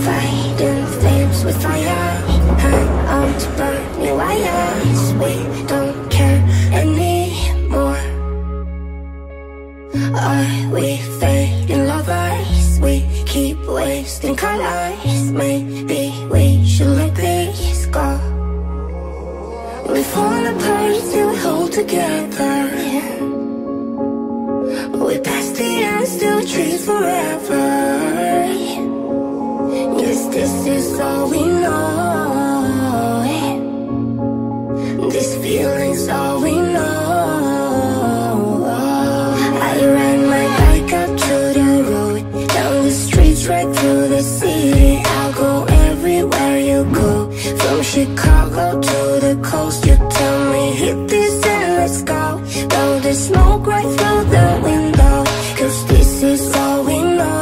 Fighting flames with fire, hang on to burning wires. We don't care anymore. Are we fading lovers? We keep wasting colors. Maybe we should let this go. We fall apart, still hold together. We pass the end, still trees forever. Yes, this is all we know. This feeling's all we know. I ran my bike up to the road, down the streets, right through the city. I'll go everywhere you go, from Chicago to the coast. You tell me hit this and let's go. Blow the smoke right through the window, 'cause this is all we know.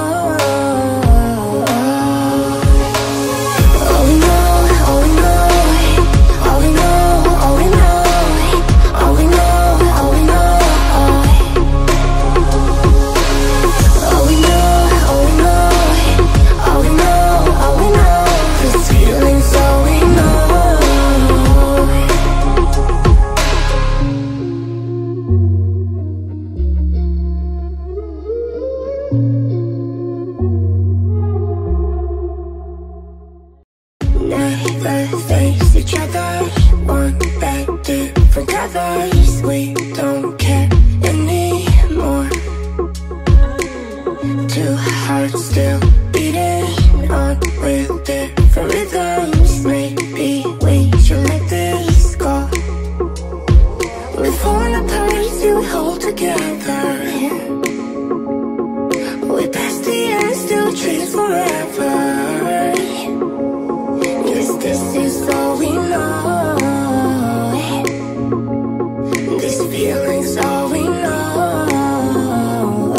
Never face each other, want that different colors. We don't care anymore. Two hearts still beating on with different rhythms. Maybe we should let this go. We fall apart, still hold together. We pass the end, still trees forever. This is all we know. This feeling's all we know.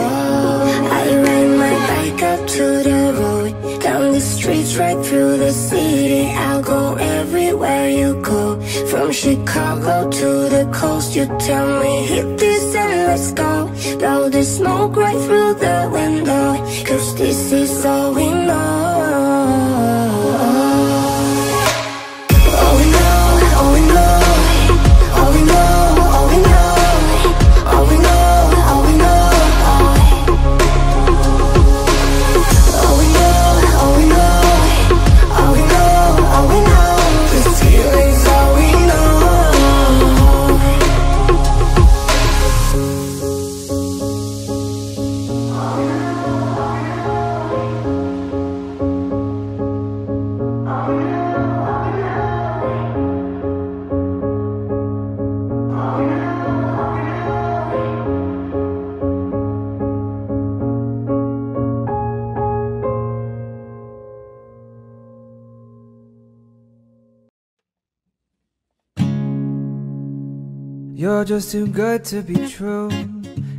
I ran my bike up to the road, down the streets, right through the city. I'll go everywhere you go, from Chicago to the coast. You tell me hit this and let's go. Blow the smoke right through the window, 'cause this is all we know. You're just too good to be true.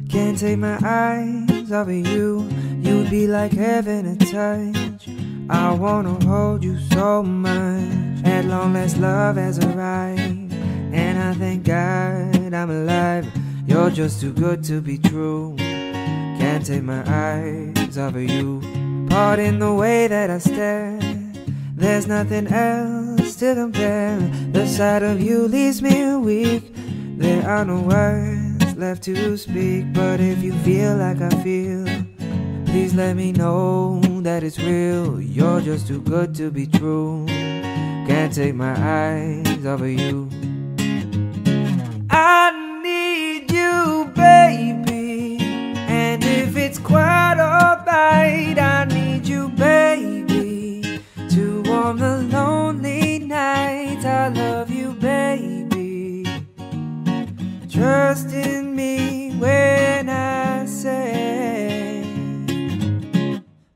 Can't take my eyes off of you. You'd be like heaven to touch. I wanna hold you so much. At long last love has arrived, and I thank God I'm alive. You're just too good to be true. Can't take my eyes off of you. Pardon the way that I stare, there's nothing else to compare. The sight of you leaves me weak. There are no words left to speak. But if you feel like I feel, please let me know that it's real. You're just too good to be true. Can't take my eyes off of you. I need you, baby, and if it's quite alright, I need you, baby, to warm the lonely nights. I love you, baby. Trust in me when I say,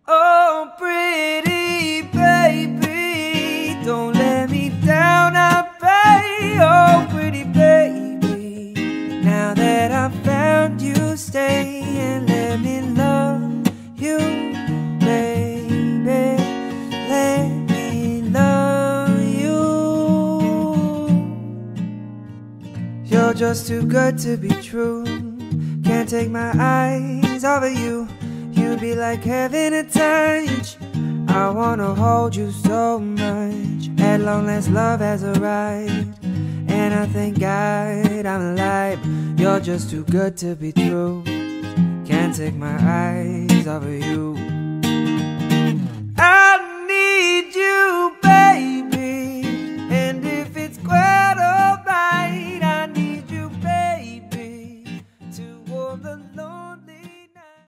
oh, pretty baby, don't let me down, I pray. Oh, pretty baby, now that I've found you, stay and let me love you, baby. Let me love you. You're just too good to be true. Can't take my eyes off of you. You'd be like heaven to touch. I wanna hold you so much. At long last love has arrived, and I thank God I'm alive. You're just too good to be true. Can't take my eyes off of you.